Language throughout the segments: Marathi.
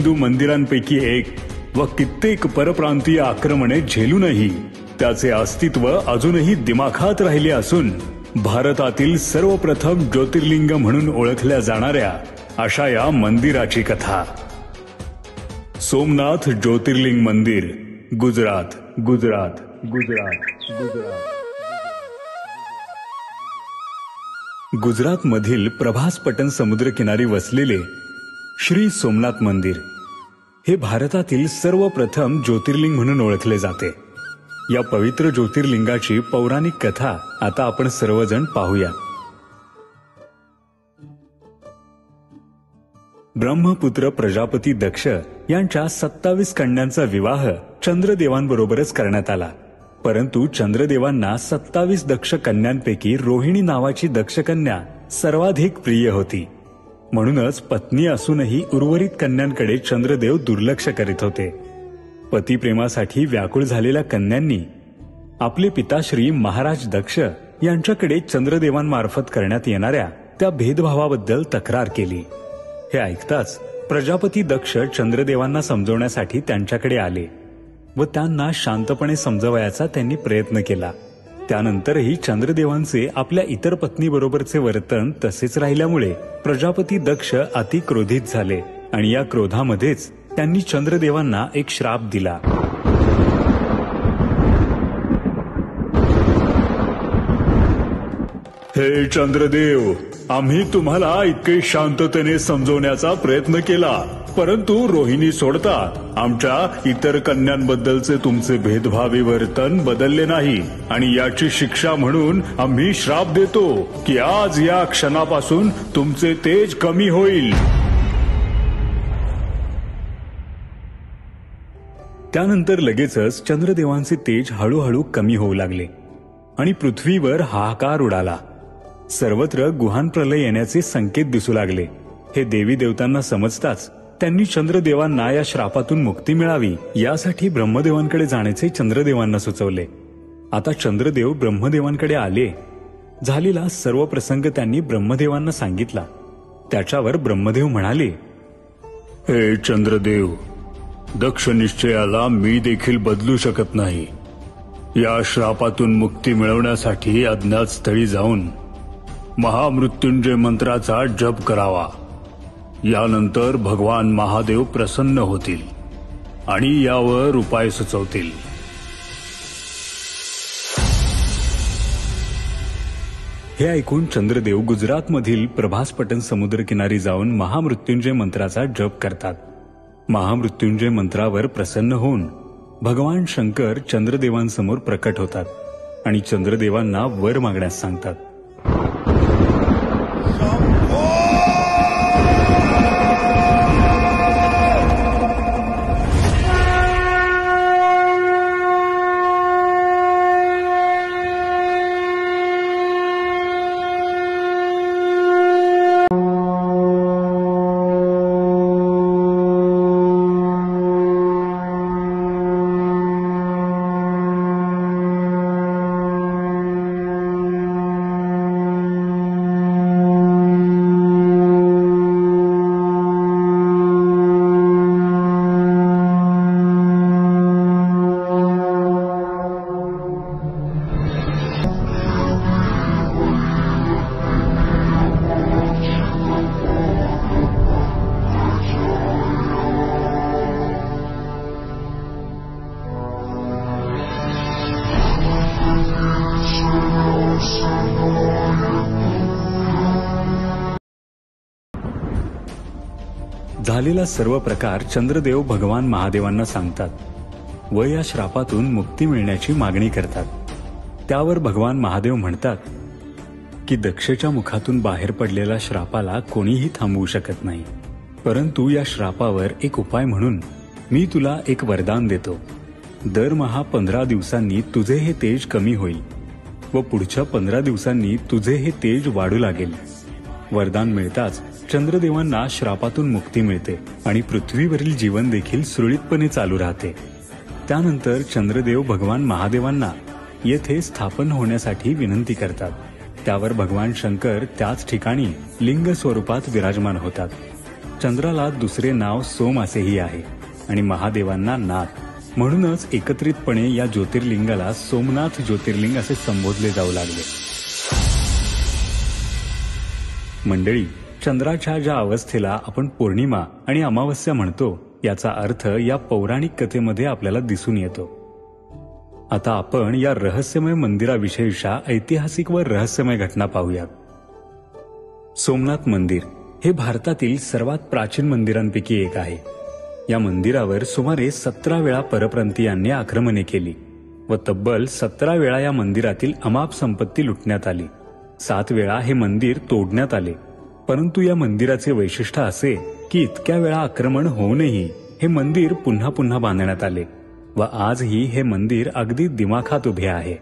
हिंदू मंदिरांपैकी एक व कित्येक परप्रांतीय आक्रमणे झेलूनही त्याचे अस्तित्व अजूनही दिमाखात राहिले असून भारतातील सर्वप्रथम ज्योतिर्लिंग म्हणून ओळखल्या जाणाऱ्या अशा या मंदिराची कथा. सोमनाथ ज्योतिर्लिंग मंदिर, गुजरात गुजरात गुजरात गुजरात. गुजरात मधील प्रभास पटन समुद्रकिनारी वसलेले श्री सोमनाथ मंदिर हे भारतातील सर्वप्रथम ज्योतिर्लिंग म्हणून ओळखले जाते. या पवित्र ज्योतिर्लिंगाची पौराणिक कथा आता आपण सर्वजण पाहूया. ब्रह्मपुत्र प्रजापती दक्ष यांच्या 27 कन्यांचा विवाह चंद्रदेवांबरोबरच करण्यात आला. परंतु चंद्रदेवांना 27 दक्ष कन्यांपैकी रोहिणी नावाची दक्ष कन्या सर्वाधिक प्रिय होती. म्हणूनच पत्नी असूनही उर्वरित कन्यांकडे चंद्रदेव दुर्लक्ष करीत होते. पतिप्रेमासाठी व्याकुळ झालेल्या कन्यांनी आपले पिताश्री महाराज दक्ष यांच्याकडे चंद्रदेवांमार्फत करण्यात येणाऱ्या त्या भेदभावाबद्दल तक्रार केली. हे ऐकताच प्रजापती दक्ष चंद्रदेवांना समजवण्यासाठी त्यांच्याकडे आले व त्यांना शांतपणे समजवायचा त्यांनी प्रयत्न केला. त्यानंतरही चंद्रदेवांचे आपल्या इतर पत्नीबरोबरचे वर्तन तसेच राहिल्यामुळे प्रजापती दक्ष अति क्रोधित झाले आणि या क्रोधामध्येच त्यांनी चंद्रदेवांना एक श्राप दिला. हे चंद्रदेव, आम्ही तुम्हाला इतके शांततेने समजवण्याचा प्रयत्न केला, परंतु रोहिणी सोडता आमच्या इतर कन्यांबद्दलचे तुमचे भेदभावी वर्तन बदलले नाही आणि याची शिक्षा म्हणून आम्ही श्राप देतो की आज या क्षणापासून तुमचे तेज कमी होईल. त्यानंतर लगेचच चंद्रदेवांचे तेज हळूहळू कमी होऊ लागले आणि पृथ्वीवर हाहाकार उडाला. सर्वत्र गुहांप्रलय येण्याचे संकेत दिसू लागले. हे देवी देवतांना समजताच त्यांनी चंद्रदेवांना या श्रापातून मुक्ती मिळावी यासाठी ब्रह्मदेवांकडे जाण्याचे चंद्रदेवांना सुचवले. आता चंद्रदेव ब्रह्मदेवांकडे आले. झालेला सर्व प्रसंग त्यांनी ब्रह्मदेवांना सांगितला. त्याच्यावर ब्रह्मदेव म्हणाले, हे चंद्रदेव, दक्ष निश्चयाला मी देखील बदलू शकत नाही. या श्रापातून मुक्ती मिळवण्यासाठी अज्ञात स्थळी जाऊन महामृत्युंजय मंत्राचा जप करावा. यानंतर भगवान महादेव प्रसन्न होतील आणि यावर उपाय सुचवतील. हे ऐकून चंद्रदेव गुजरातमधील प्रभास पटन समुद्रकिनारी जाऊन महामृत्युंजय मंत्राचा जप करतात. महामृत्युंजय मंत्रावर प्रसन्न होऊन भगवान शंकर चंद्रदेवांसमोर प्रकट होतात आणि चंद्रदेवांना वर मागण्यास सांगतात. झालेला सर्व प्रकार चंद्रदेव भगवान महादेवांना सांगतात व या श्रापातून मुक्ती मिळण्याची मागणी करतात. त्यावर भगवान महादेव म्हणतात की दक्षच्या मुखातून बाहेर पडलेल्या श्रापाला कोणीही थांबवू शकत नाही, परंतु या श्रापावर एक उपाय म्हणून मी तुला एक वरदान देतो. दरमहा 15 दिवसांनी तुझे हे तेज कमी होईल व पुढच्या 15 दिवसांनी तुझे हे तेज वाढू लागेल. वरदान मिळताच चंद्रदेवांना श्रापातून मुक्ती मिळते आणि पृथ्वीवरील जीवन देखील सुरळीतपणे चालू राहते. त्यानंतर चंद्रदेव भगवान महादेवांना येथे स्थापन होण्यासाठी विनंती करतात. त्यावर भगवान शंकर त्याच ठिकाणी लिंग स्वरूपात विराजमान होतात. चंद्राला दुसरे नाव सोम असेही आहे आणि महादेवांना नाथ, म्हणूनच एकत्रितपणे या ज्योतिर्लिंगाला सोमनाथ ज्योतिर्लिंग असे संबोधले जाऊ लागले. मंडळी, चंद्राच्या ज्या अवस्थेला आपण पौर्णिमा आणि अमावस्या म्हणतो, याचा अर्थ या पौराणिक कथेमध्ये आपल्याला दिसून येतो. आता आपण या रहस्यमय मंदिराविषयीच्या ऐतिहासिक व रहस्यमय घटना पाहूयात. सोमनाथ मंदिर हे भारतातील सर्वात प्राचीन मंदिरांपैकी एक आहे. या मंदिरावर सुमारे 17 वेळा परप्रांतीयांनी आक्रमणे केली व तब्बल 17 वेळा या मंदिरातील अमाप संपत्ती लुटण्यात आली. 7 वेळा हे मंदिर तोडण्यात आले. परंतु या मंदिराचे वैशिष्ट्य असे की इतक्या वेळा आक्रमण होऊनही हे मंदिर पुन्हा पुन्हा बांधण्यात आले व आजही हे मंदिर अगदी दिमाखात उभे आहे.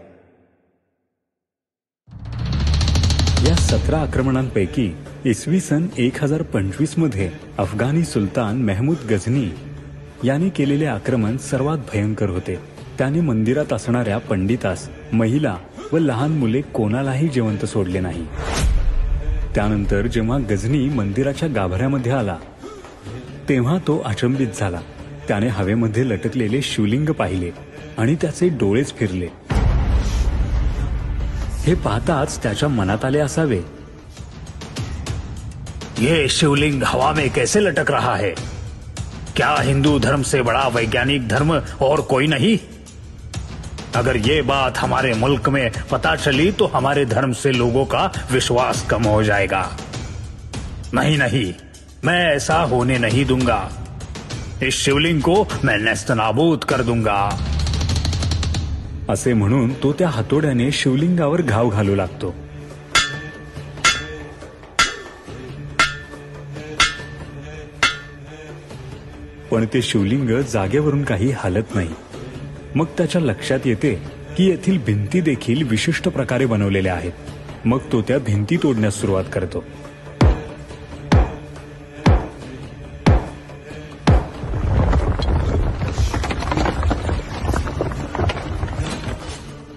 या 17 आक्रमणांपैकी इसवी सन 1025 मध्ये अफगाणी सुलतान मेहमूद गझनी याने केलेले आक्रमण सर्वात भयंकर होते. त्याने मंदिरात असणाऱ्या पंडितास, महिला व लहान मुले कोणालाही जिवंत सोडले नाही. त्यानंतर जेव्हा गझनी मंदिराच्या गाभाऱ्यामध्ये आला तेव्हा तो अचंबित झाला. त्याने हवेमध्ये लटकलेले शिवलिंग पाहिले आणि त्याचे डोळेच फिरले. हे पाहताच त्याच्या मनात आले असावे, ये शिवलिंग हवा में कैसे लटक रहा है? क्या हिंदू धर्म से बड़ा वैज्ञानिक धर्म और कोई नहीं? अगर ये बात हमारे मुल्क में पता चली तो हमारे धर्म से लोगों का विश्वास कम हो जाएगा. नहीं नहीं, मैं ऐसा होने नहीं दूंगा. इस शिवलिंग को मैं नेस्तनाबूद कर दूंगा. असे म्हणून तो त्या हातोड्याने शिवलिंगावर घाव घालू लागतो. पण ते शिवलिंग जागेवरून काही हलत नाही. मग त्याच्या लक्षात येते की येथील भिंती देखील विशिष्ट प्रकारे बनवलेल्या आहेत. मग तो त्या भिंती तोडण्यास सुरुवात करतो.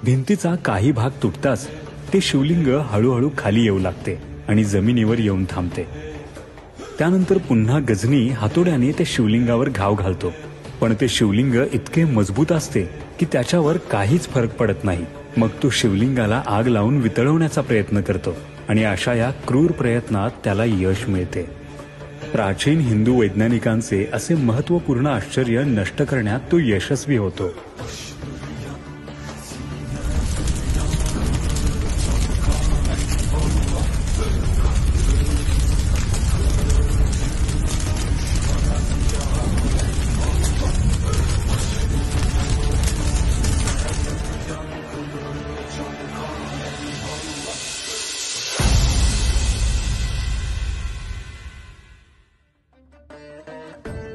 भिंतीचा काही भाग तुटताच ते शिवलिंग हळूहळू खाली येऊ लागते आणि जमिनीवर येऊन थांबते. त्यानंतर पुन्हा गझनी हातोड्याने ते शिवलिंगावर घाव घालतो. पण ते शिवलिंग इतके मजबूत असते की त्याच्यावर काहीच फरक पडत नाही. मग तो शिवलिंगाला आग लावून वितळवण्याचा प्रयत्न करतो आणि अशा या क्रूर प्रयत्नात त्याला यश मिळते. प्राचीन हिंदू वैज्ञानिकांचे असे महत्त्वपूर्ण आश्चर्य नष्ट करण्यात तो यशस्वी होतो.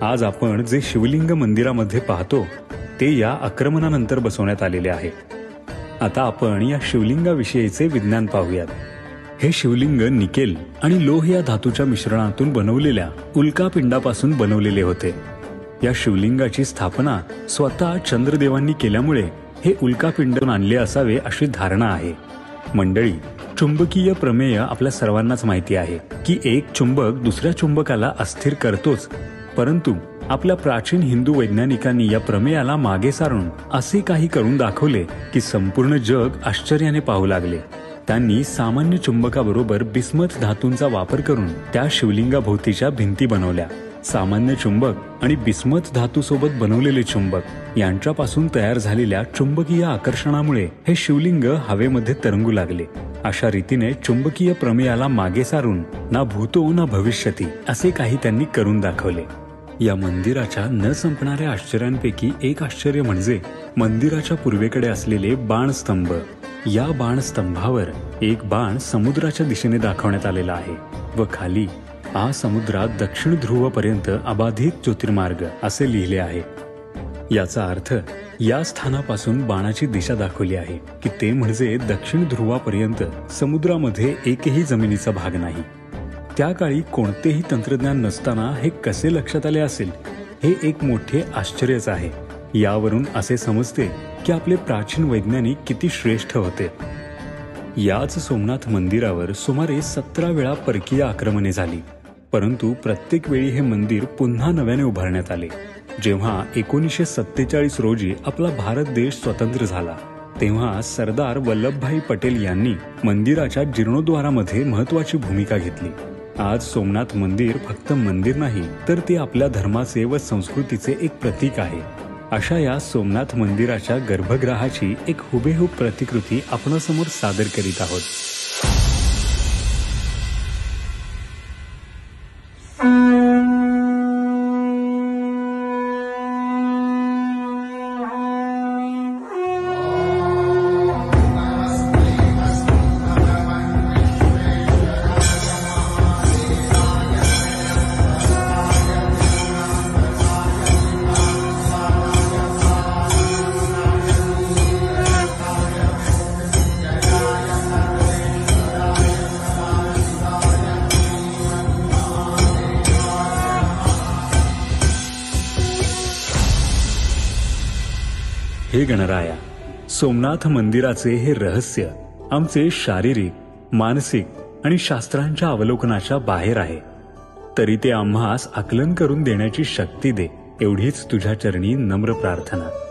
आज आपण जे शिवलिंग मंदिरामध्ये पाहतो ते या आक्रमणानंतर बसवण्यात आलेले आहे. आता आपण या शिवलिंगाविषयीचे विज्ञान पाहूयात. हे शिवलिंग निकेल आणि लोह या धातूच्या मिश्रणातून बनवलेल्या उल्कापिंडापासून बनवलेले होते. या शिवलिंगाची स्थापना स्वतः चंद्रदेवांनी केल्यामुळे हे उल्कापिंड आणले असावे अशी धारणा आहे. मंडळी, चुंबकीय प्रमेय आपल्या सर्वांनाच माहिती आहे की एक चुंबक दुसऱ्या चुंबकाला अस्थिर करतोच. परंतु आपल्या प्राचीन हिंदू वैज्ञानिकांनी या प्रमेयाला मागे सारून असे काही करून दाखवले की संपूर्ण जग आश्चर्याने पाहू लागले. त्यांनी सामान्य चुंबकाबरोबर बिस्मथ धातूंचा वापर करून त्या शिवलिंगाभोवतीच्या भिंती बनवल्या. सामान्य चुंबक आणि बिस्मथ धातू सोबत बनवलेले चुंबक यांच्यापासून तयार झालेल्या चुंबकीय आकर्षणामुळे हे शिवलिंग हवेमध्ये तरंगू लागले. अशा रीतीने चुंबकीय प्रमेयाला मागे सारून ना भूतो ना भविष्यती असे काही त्यांनी करून दाखवले. या मंदिराच्या न संपणाऱ्या आश्चर्यांपैकी एक आश्चर्य म्हणजे मंदिराच्या पूर्वेकडे असलेले बाणस्तंभ. या बाणस्तंभावर एक बाण समुद्राच्या दिशेने दाखवण्यात आलेला आहे व खाली आ समुद्रात दक्षिण ध्रुवापर्यंत अबाधित ज्योतिर्मार्ग असे लिहिले आहे. याचा अर्थ या स्थानापासून बाणाची दिशा दाखवली आहे की ते म्हणजे दक्षिण ध्रुवापर्यंत समुद्रामध्ये एकही जमिनीचा भाग नाही. त्या काळी कोणतेही तंत्रज्ञान नसताना हे कसे लक्षात आले असेल हे एक मोठे आश्चर्यच आहे. यावरून असे समजते की आपले प्राचीन वैज्ञानिक किती श्रेष्ठ होते. याच सोमनाथ मंदिरावर सुमारे 17 वेळा परकीय आक्रमणे झाली. परंतु प्रत्येक वेळी हे मंदिर पुन्हा नव्याने उभारण्यात आले. जेव्हा 1947 रोजी आपला भारत देश स्वतंत्र झाला तेव्हा सरदार वल्लभभाई पटेल यांनी मंदिराच्या जीर्णोद्धारामध्ये महत्वाची भूमिका घेतली. आज सोमनाथ मंदिर फक्त मंदिर नाही तर ते आपल्या धर्माचे व संस्कृतीचे एक प्रतीक आहे. अशा या सोमनाथ मंदिराच्या गर्भगृहाची एक हुबेहूब प्रतिकृती आपणासमोर सादर करीत आहोत. हे गणराया, सोमनाथ मंदिराचे हे रहस्य आमचे शारीरिक, मानसिक आणि शास्त्रांच्या अवलोकनाच्या बाहेर आहे. तरी ते आम्हास आकलन करून देण्याची शक्ती दे, एवढीच तुझ्या चरणी नम्र प्रार्थना.